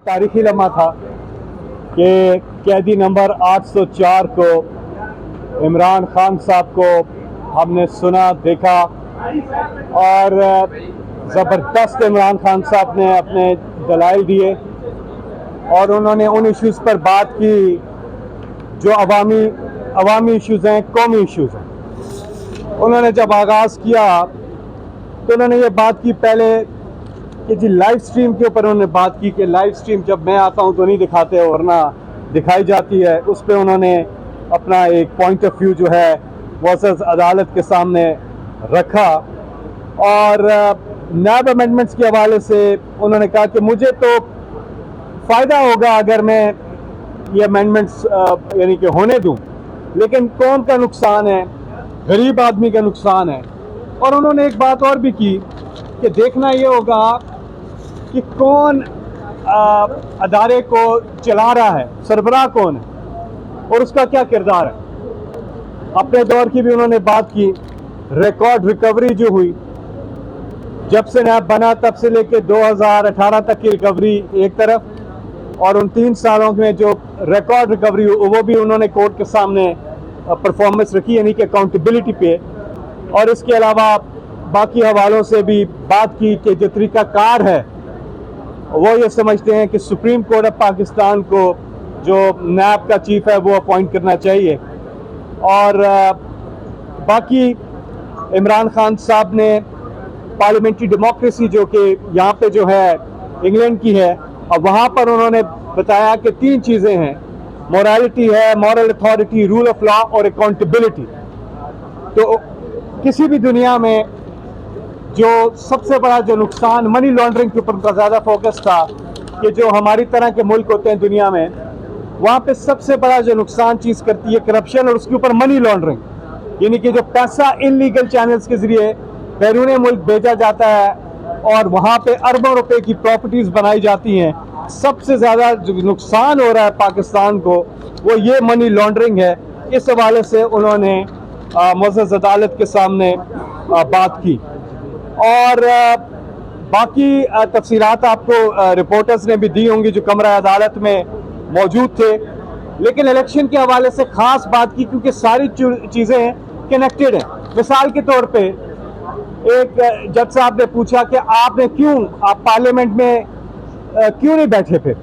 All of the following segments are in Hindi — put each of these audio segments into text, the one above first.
तारीखी लम्हा था कि कैदी नंबर 804 को इमरान खान साहब को हमने सुना देखा और ज़बरदस्त इमरान खान साहब ने अपने दलाइल दिए और उन्होंने उन इश्यूज़ पर बात की जो अवामी इश्यूज़ हैं, कौमी इश्यूज़ हैं। उन्होंने जब आगाज़ किया तो उन्होंने ये बात की पहले कि जी लाइव स्ट्रीम के ऊपर उन्होंने बात की कि लाइव स्ट्रीम जब मैं आता हूँ तो नहीं दिखाते वरना दिखाई जाती है। उस पर उन्होंने अपना एक पॉइंट ऑफ व्यू जो है वर्सेस अदालत के सामने रखा और नैब अमेंडमेंट्स के हवाले से उन्होंने कहा कि मुझे तो फ़ायदा होगा अगर मैं ये अमेंडमेंट्स यानी कि होने दूं, लेकिन कौम का नुकसान है, गरीब आदमी का नुकसान है। और उन्होंने एक बात और भी की कि देखना ये होगा कि कौन अदारे को चला रहा है, सरबराह कौन है और उसका क्या किरदार है। अपने दौर की भी उन्होंने बात की। रिकॉर्ड रिकवरी जो हुई जब से नैब बना तब से लेकर 2018 तक की रिकवरी एक तरफ और उन 3 सालों में जो रिकॉर्ड रिकवरी वो भी उन्होंने कोर्ट के सामने परफॉर्मेंस रखी, यानी कि अकाउंटेबिलिटी पे। और इसके अलावा बाकी हवालों से भी बात की कि जो तरीक़ाकार है वो ये समझते हैं कि सुप्रीम कोर्ट ऑफ पाकिस्तान को जो नैब का चीफ है वो अपॉइंट करना चाहिए। और बाकी इमरान खान साहब ने पार्लियामेंट्री डेमोक्रेसी जो कि यहाँ पे जो है इंग्लैंड की है, और वहाँ पर उन्होंने बताया कि 3 चीज़ें हैं, मोरालिटी है, moral authority, rule of law और अकाउंटेबिलिटी। तो किसी भी दुनिया में जो सबसे बड़ा जो नुकसान मनी लॉन्ड्रिंग के ऊपर ज़्यादा फोकस था कि जो हमारी तरह के मुल्क होते हैं दुनिया में, वहाँ पे सबसे बड़ा जो नुकसान चीज़ करती है करप्शन और उसके ऊपर मनी लॉन्ड्रिंग, यानी कि जो पैसा इनलीगल चैनल्स के ज़रिए बैरून मुल्क भेजा जाता है और वहाँ पे अरबों रुपए की प्रॉपर्टीज़ बनाई जाती हैं। सबसे ज़्यादा जो नुकसान हो रहा है पाकिस्तान को वो ये मनी लॉन्ड्रिंग है। इस हवाले से उन्होंने मुअज़्ज़ज़ अदालत के सामने बात की और बाकी तफसीलात आपको रिपोर्टर्स ने भी दी होंगी जो कमरा अदालत में मौजूद थे। लेकिन इलेक्शन के हवाले से ख़ास बात की क्योंकि सारी चीज़ें कनेक्टेड हैं। मिसाल के तौर पे एक जज साहब ने पूछा कि आपने आप पार्लियामेंट में क्यों नहीं बैठे, फिर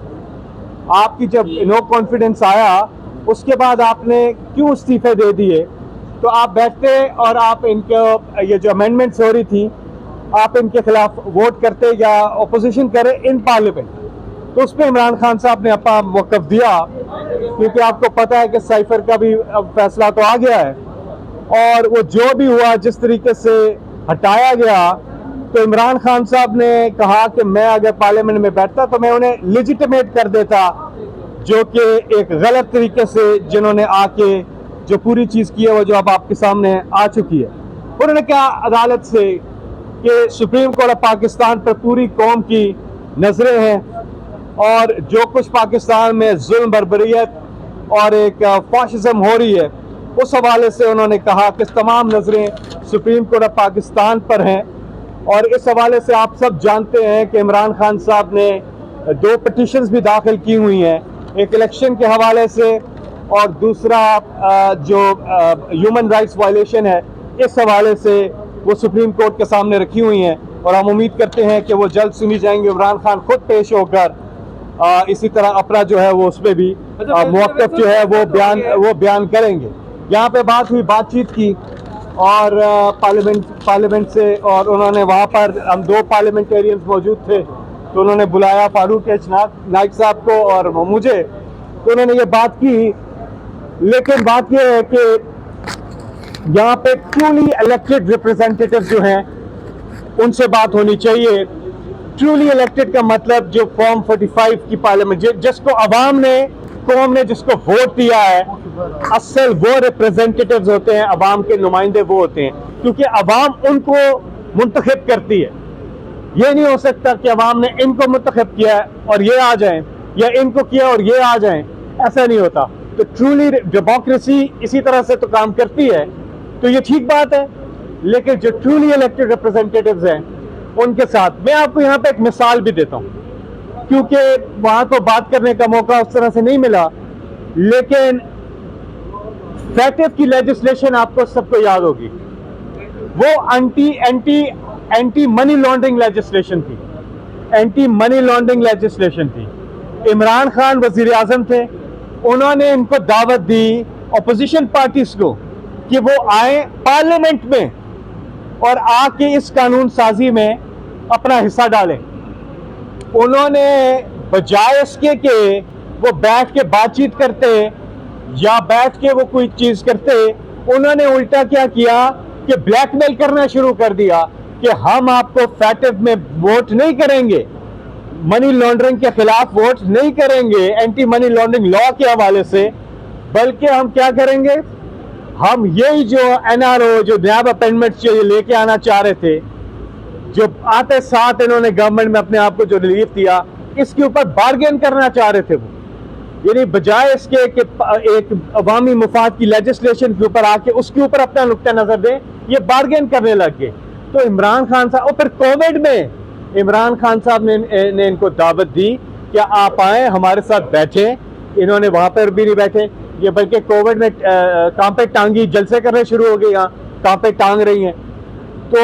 आपकी जब नो कॉन्फिडेंस आया उसके बाद आपने क्यों इस्तीफे दे दिए, तो आप बैठते और आप इनके ये जो अमेंडमेंट्स हो रही थी आप इनके खिलाफ वोट करते या अपोजिशन करे इन पार्लियामेंट। तो उस पर इमरान खान साहब ने अपना मौक़िफ़ दिया क्योंकि आपको पता है कि साइफर का भी अब फैसला तो आ गया है और वो जो भी हुआ जिस तरीके से हटाया गया, तो इमरान खान साहब ने कहा कि मैं अगर पार्लियामेंट में बैठता तो मैं उन्हें लेजिटिमेट कर देता, जो कि एक गलत तरीके से जिन्होंने आके जो पूरी चीज़ की है वो जो अब आपके सामने आ चुकी है। उन्होंने कहा अदालत से कि सुप्रीम कोर्ट ऑफ पाकिस्तान पर पूरी कौम की नज़रें हैं और जो कुछ पाकिस्तान में जुल्म बर्बरियत और एक फाशिज्म हो रही है उस हवाले से उन्होंने कहा कि तमाम नज़रें सुप्रीम कोर्ट ऑफ पाकिस्तान पर हैं। और इस हवाले से आप सब जानते हैं कि इमरान खान साहब ने 2 पिटिशंस भी दाखिल की हुई हैं, एक इलेक्शन के हवाले से और दूसरा जो ह्यूमन राइट्स वायलेशन है इस हवाले से वो सुप्रीम कोर्ट के सामने रखी हुई हैं और हम उम्मीद करते हैं कि वो जल्द सुनी जाएंगी। इमरान खान खुद पेश होकर इसी तरह अपना जो है वो उसमें भी मौक़िफ़ जो है वो बयान करेंगे। यहाँ पे बात हुई बातचीत की और पार्लियामेंट से, और उन्होंने वहाँ पर हम 2 पार्लियामेंटेरियंस मौजूद थे तो उन्होंने बुलाया फारूक एच नाइक साहब को और मुझे, तो उन्होंने ये बात की। लेकिन बात ये है कि यहाँ पे ट्रूली इलेक्टेड रिप्रेजेंटेटिव जो हैं उनसे बात होनी चाहिए। ट्रूली इलेक्टेड का मतलब जो फॉर्म 45 की पार्लियामेंट जिसको अवाम ने, कौम ने जिसको वोट दिया है, असल वो रिप्रेजेंटेटिव्स होते हैं, अवाम के नुमाइंदे वो होते हैं, क्योंकि अवाम उनको मुंतखब करती है। ये नहीं हो सकता कि अवाम ने इनको मुंतखब किया और ये आ जाएं या इनको किया और ये आ जाएं, ऐसा नहीं होता। तो ट्रूली डेमोक्रेसी इसी तरह से तो काम करती है, तो ये ठीक बात है। लेकिन जो ट्रूली इलेक्टेड रिप्रेजेंटेटिव्स हैं उनके साथ मैं आपको यहाँ पे एक मिसाल भी देता हूँ क्योंकि वहां को बात करने का मौका उस तरह से नहीं मिला। लेकिन फैटिफ की लेजिस्लेशन आपको सबको याद होगी, वो एंटी मनी लॉन्ड्रिंग लेजिस्लेशन थी, एंटी मनी लॉन्ड्रिंग लेजिस्लेशन थी। इमरान खान वजीर आजम थे, उन्होंने इनको दावत दी अपोजिशन पार्टीज को कि वो आए पार्लियामेंट में और आके इस कानून साजी में अपना हिस्सा डालें। उन्होंने बजाय इसके कि वो बैठ के बातचीत करते या बैठ के वो कोई चीज करते, उन्होंने उल्टा क्या किया कि ब्लैकमेल करना शुरू कर दिया कि हम आपको फैटिफ में वोट नहीं करेंगे, मनी लॉन्ड्रिंग के खिलाफ वोट नहीं करेंगे एंटी मनी लॉन्ड्रिंग लॉ के हवाले से, बल्कि हम क्या करेंगे, हम यही जो एनआरओ जो नैब अपॉइंटमेंट्स जो ये लेके आना चाह रहे थे, जो आते साथ इन्होंने गवर्नमेंट में अपने आप को जो रिलीफ दिया, इसके ऊपर बार्गेन करना चाह रहे थे वो। यानी बजाय इसके कि एक अवामी मुफाद की लेजिस्लेशन के ऊपर आके उसके ऊपर अपना नुक्ता नजर दें, ये बार्गेन करने लग गए। तो इमरान खान साहब, और फिर कोविड में इमरान खान साहब ने इनको दावत दी कि आप आए हमारे साथ बैठे। इन्होंने वहां पर भी नहीं बैठे, ये बल्कि कोविड में कांपे टांगी जलसे करने शुरू हो गए, यहाँ कांपे टांग रही हैं, तो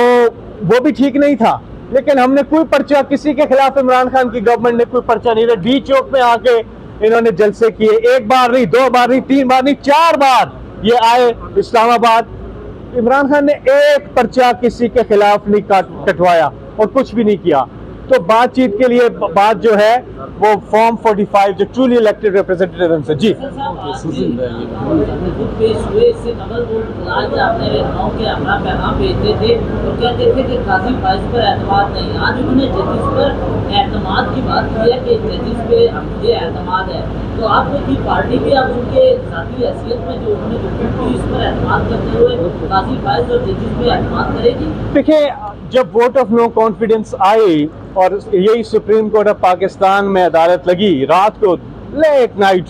वो भी ठीक नहीं था। लेकिन हमने कोई पर्चा किसी के खिलाफ, इमरान खान की गवर्नमेंट ने कोई पर्चा नहीं दिया। डी चौक में आके इन्होंने जलसे किए, एक बार नहीं, दो बार नहीं, तीन बार नहीं, 4 बार ये आए इस्लामाबाद। इमरान खान ने एक पर्चा किसी के खिलाफ नहीं कटवाया और कुछ भी नहीं किया। तो बातचीत के लिए बात जो है वो फॉर्म 45 जो ट्रूली इलेक्टेड रिप्रेजेंटेटिव उनसे। जी तो आपको की पार्टी भी अब उनके साथी हैसियत में जो उन्होंने जो इस पर एतमाद करते हुए काजी फाइज और जजिस पे एतमाद करेगी? देखिए, जब वोट ऑफ नो कॉन्फिडेंस आई और यही सुप्रीम कोर्ट ऑफ पाकिस्तान में अदालत लगी, रात को लेट नाइट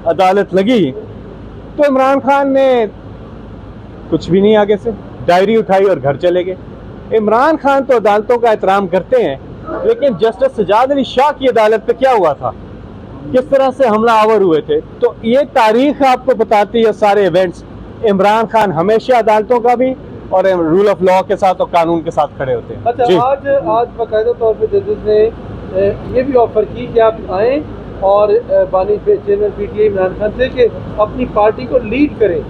अदालत लगी, तो इमरान खान ने कुछ भी नहीं आगे से डायरी उठाई और घर चले गए। इमरान खान तो अदालतों का एहतराम करते हैं, लेकिन जस्टिस सजाद अली शाह की अदालत पे क्या हुआ था, किस तरह से हमला आवर हुए थे, तो ये तारीख आपको बताती है सारे इवेंट्स। इमरान खान हमेशा अदालतों का भी और रूल ऑफ लॉ के साथ और कानून के साथ खड़े होते हैं। अच्छा, आज बाकायदा तौर पे जजेस ने ये भी ऑफर की कि आप आएँ और बानी चेयरमैन पीटीआई इमरान खान से कि अपनी पार्टी को लीड करें,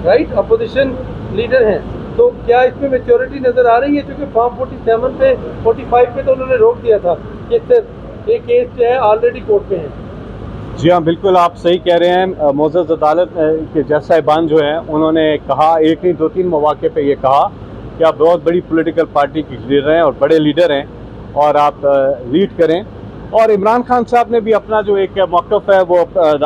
राइट, अपोजिशन लीडर हैं, तो क्या इसमें मैच्योरिटी नज़र आ रही है? क्योंकि फॉर्म 47 पे 45 पे तो उन्होंने रोक दिया था कि ये केस जो है ऑलरेडी कोर्ट में है। जी हाँ, बिल्कुल आप सही कह रहे हैं। मोअज़्ज़ज़ अदालत के जज साहिबान जो हैं उन्होंने कहा, एक नहीं 2-3 मौके पे ये कहा कि आप बहुत बड़ी पॉलिटिकल पार्टी के लीडर हैं और बड़े लीडर हैं और आप लीड करें। और इमरान खान साहब ने भी अपना जो एक मौक़िफ़ है वो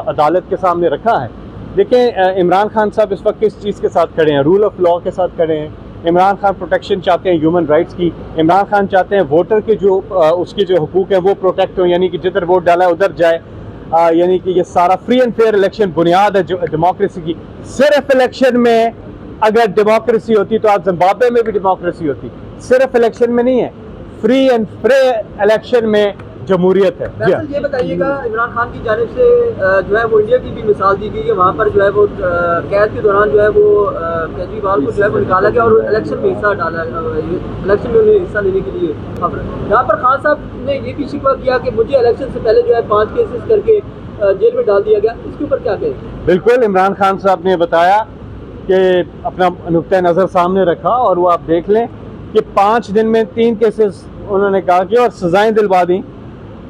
अदालत के सामने रखा है। देखिए, इमरान खान साहब इस वक्त किस चीज़ के साथ खड़े हैं, रूल ऑफ लॉ के साथ खड़े हैं। इमरान खान प्रोटेक्शन चाहते हैं ह्यूमन राइट्स की। इमरान खान चाहते हैं वोटर के जो उसके जो हुकूक हैं वो प्रोटेक्ट हो, यानी कि जिधर वोट डाला है उधर जाए। यानी कि ये सारा फ्री एंड फेयर इलेक्शन बुनियाद है जो डेमोक्रेसी की। सिर्फ इलेक्शन में अगर डेमोक्रेसी होती तो आज जिम्बाब्वे में भी डेमोक्रेसी होती, सिर्फ इलेक्शन में नहीं है, फ्री एंड फेयर इलेक्शन में जमहूरियत है। जी ये बताइएगा, इमरान खान की जानिब से जो है वो इंडिया की भी मिसाल दी गई है, वहाँ पर जो है वो कैद के दौरान जो है वो केजरीवाल को जो है वो निकाला गया और इलेक्शन में हिस्सा डाला, इलेक्शन में उन्हें हिस्सा लेने के लिए खबर। यहाँ पर खान साहब ने ये भी शिकवा किया कि मुझे इलेक्शन से पहले जो है 5 केसेस करके जेल में डाल दिया गया, इसके ऊपर क्या कहें? बिल्कुल, इमरान खान साहब ने बताया कि अपना नुक्ता नज़र सामने रखा और वो आप देख लें कि 5 दिन में 3 केसेस उन्होंने कहा कि और सजाएं दिलवा दी।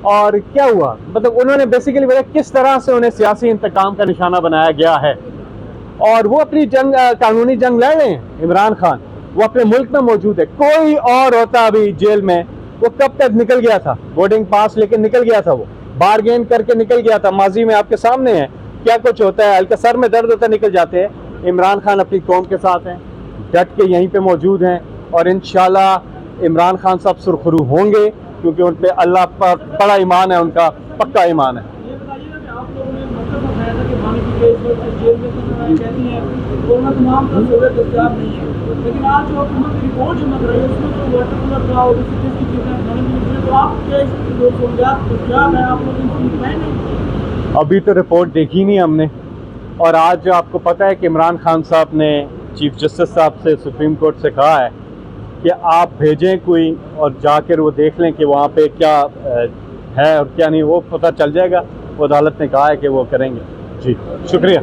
और क्या हुआ, मतलब उन्होंने बेसिकली बताया किस तरह से उन्हें सियासी इंतकाम का निशाना बनाया गया है और वो अपनी जंग, कानूनी जंग लड़ रहे हैं। इमरान खान वो अपने मुल्क में मौजूद है, कोई और होता अभी जेल में, वो कब तक निकल गया था, बोर्डिंग पास लेके निकल गया था, वो बारगेन करके निकल गया था। माजी में आपके सामने है क्या कुछ होता है, हल्का सर में दर्द होता निकल जाते हैं। इमरान खान अपनी कौम के साथ हैं, डट के यहीं पे मौजूद हैं और इंशाल्लाह इमरान खान साहब सुरखरू होंगे, क्योंकि उन पे अल्लाह पर बड़ा ईमान है, उनका पक्का ईमान है। ये बताइएगा कि आप लोगों ने मतलब बताया था कि के इस वक्त जेल में कहती हैं कोरोना तमाम तरह सहूलत दस्तियाब नहीं है, लेकिन आज जो हुकूमत की रिपोर्ट जो लग रही है उसमें जो वाटर कूलर का और इसी तरह की चीज़ें खाने मिलती हैं, तो आप क्या इस सहूलियात दस्तियाब है आप लोग इनको निपटाएं नहीं? अभी तो रिपोर्ट देखी नहीं हमने, और आज आपको पता है कि इमरान खान साहब ने चीफ जस्टिस साहब से सुप्रीम कोर्ट से कहा है कि आप भेजें कोई और जाकर वो देख लें कि वहाँ पे क्या है और क्या नहीं, वो पता चल जाएगा। वो अदालत ने कहा है कि वो करेंगे। जी शुक्रिया।